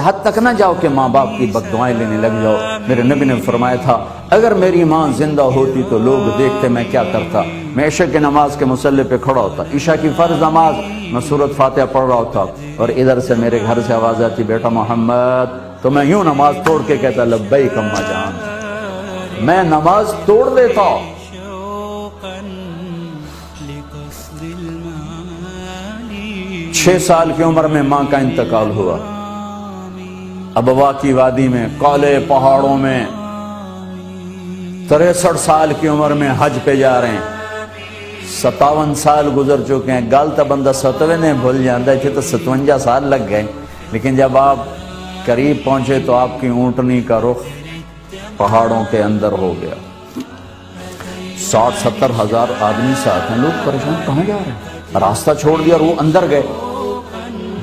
حد تک نہ جاؤ کہ ماں باپ کی بددعائیں لینے لگ جاؤ۔ میرے نبی نے فرمایا تھا اگر میری ماں زندہ ہوتی تو لوگ دیکھتے میں کیا کرتا، میں عشاء کی نماز کے مصلی پہ کھڑا ہوتا، عشاء کی فرض نماز میں سورۃ فاتحہ پڑھ رہا ہوتا، اور ادھر سے میرے گھر سے آواز آتی بیٹا محمد، تو میں یوں نماز توڑ کے کہتا لبیک اماں جان، میں نماز توڑ دیتا۔ 6 سال کی عمر میں ماں کا انتقال ہوا، ابوا کی وادی میں کالے پہاڑوں میں 63 سال کی عمر میں حج پہ جا رہے ہیں، 57 سال گزر چکے ہیں، گالتا بندہ 70 نے بھول جاتا ہے تو 57 سال لگ گئے، لیکن جب آپ قریب پہنچے تو آپ کی اونٹنی کا رخ پہاڑوں کے اندر ہو گیا۔ 60-70 ہزار آدمی ساتھ ہیں، لوگ پریشان کہاں جا رہے ہیں، راستہ چھوڑ دیا اور وہ اندر گئے،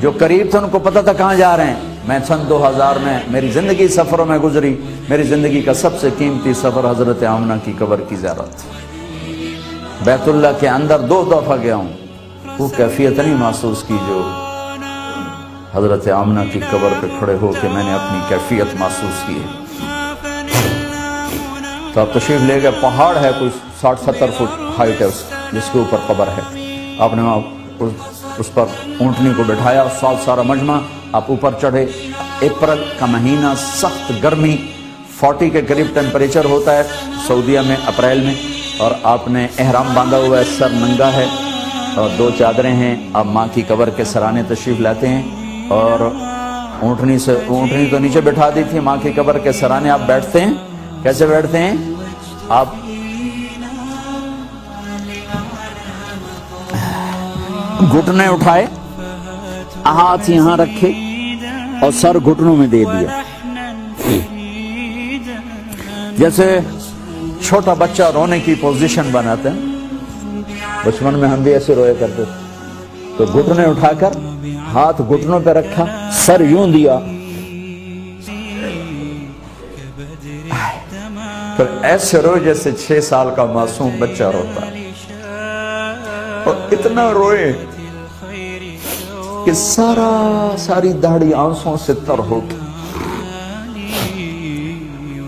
جو قریب تھے ان کو پتہ تھا کہاں جا رہے ہیں۔ میں سن 2000 میں میری زندگی سفروں میں گزری، میری زندگی کا سب سے قیمتی سفر حضرت آمنہ کی قبر کی زیارت، بیت اللہ کے اندر 2 دفعہ گیا ہوں، وہ کیفیت نہیں محسوس کی جو حضرت آمنہ کی قبر پہ کھڑے ہو کے میں نے اپنی کیفیت محسوس کی ہے۔ تو آپ تشریف لے گئے، پہاڑ ہے کوئی 60-70 فٹ ہائٹ ہے جس کے اوپر قبر ہے، آپ نے وہاں اس پر اونٹنی کو بٹھایا، سارا مجمع، آپ اوپر چڑھے، اپریل کا مہینہ، سخت گرمی، 40 کے قریب ٹیمپریچر ہوتا ہے سعودیہ میں اپریل میں، اور آپ نے احرام باندھا ہوا ہے، سر ننگا ہے اور 2 چادریں ہیں، آپ ماں کی قبر کے سرانے تشریف لاتے ہیں، اور اونٹنی تو نیچے بٹھا دی تھی، ماں کی قبر کے سرانے آپ بیٹھتے ہیں۔ کیسے بیٹھتے ہیں آپ؟ گھٹنے اٹھائے، ہاتھ یہاں رکھے اور سر گھٹنوں میں دے دیا، جیسے چھوٹا بچہ رونے کی پوزیشن بناتے ہیں، بچپن میں ہم بھی ایسے روئے کرتے تھے، تو گھٹنے اٹھا کر ہاتھ گھٹنوں پہ رکھا، سر یوں دیا، پھر ایسے روئے جیسے 6 سال کا معصوم بچہ روتا ہے، اور اتنا روئے کہ ساری داڑھی آنسوں سے تر ہو گئی،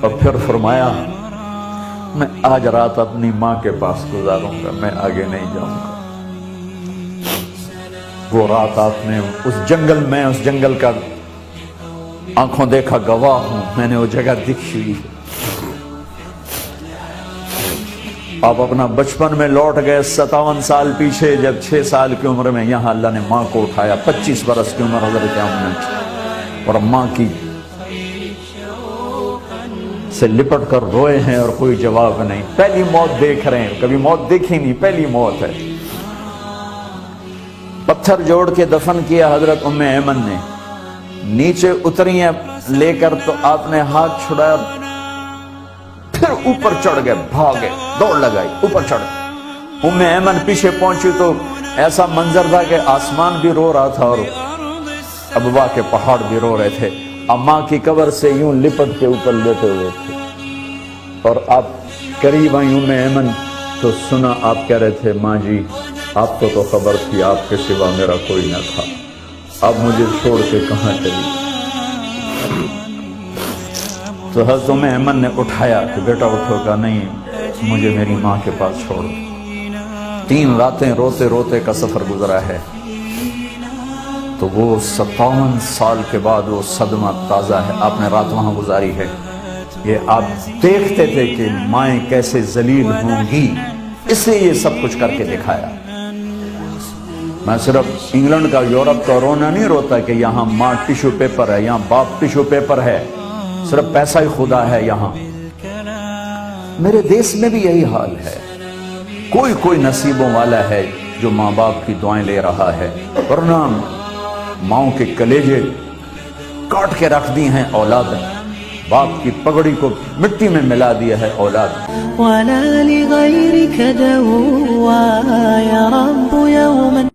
اور پھر فرمایا میں آج رات اپنی ماں کے پاس گزاروں گا، میں آگے نہیں جاؤں گا۔ وہ رات آپ نے اس جنگل کا آنکھوں دیکھا گواہ ہوں، میں نے وہ جگہ دیکھی ہوئی ہے۔ آپ اپنا بچپن میں لوٹ گئے 57 سال پیچھے، جب 6 سال کی عمر میں یہاں اللہ نے ماں کو اٹھایا، 25 برس کی عمر حضرت آمنہ کی، اور ماں کی سے لپٹ کر روئے ہیں اور کوئی جواب نہیں، پہلی موت دیکھ رہے ہیں، کبھی موت دیکھی نہیں، پہلی موت ہے۔ پتھر جوڑ کے دفن کیا حضرت ام ایمن نے، نیچے اتری ہیں لے کر تو آپ نے ہاتھ چھڑایا، پھر اوپر چڑھ گئے، بھاگے، دوڑ لگائی، اوپر چڑھ گئے۔ ام ایمن پیچھے پہنچی تو ایسا منظر تھا کہ آسمان بھی رو رہا تھا اور ابوا کے پہاڑ بھی رو رہے تھے، اماں کی قبر سے یوں لپٹ کے اوپر لیٹے ہوئے تھے، اور آپ قریب آئی ام ایمن تو سنا آپ کہہ رہے تھے ماں جی آپ کو تو خبر تھی آپ کے سوا میرا کوئی نہ تھا، اب مجھے چھوڑ کے کہاں چلی؟ تو حضرت ام ایمن نے اٹھایا کہ بیٹا اٹھو گا، نہیں مجھے میری ماں کے پاس چھوڑ دو۔ 3 راتیں روتے روتے کا سفر گزرا ہے، تو وہ 57 سال کے بعد وہ صدمہ تازہ ہے، آپ نے رات وہاں گزاری ہے، یہ آپ دیکھتے تھے کہ مائیں کیسے ذلیل ہوں گی، اس لیے یہ سب کچھ کر کے دکھایا۔ میں صرف انگلینڈ کا، یورپ کا رونا نہیں روتا کہ یہاں ماں ٹیشو پیپر ہے، یہاں باپ ٹیشو پیپر ہے، صرف پیسہ ہی خدا ہے یہاں۔ میرے دیس میں بھی یہی حال ہے، کوئی نصیبوں والا ہے جو ماں باپ کی دعائیں لے رہا ہے، ورنہ ماؤں کے کلیجے کاٹ کے رکھ دی ہیں اولاد نے، باپ کی پگڑی کو مٹی میں ملا دیا ہے اولاد۔ وَلَا لِغَيْرِكَ دَوَّا يَا رَبُّ يَوْمًا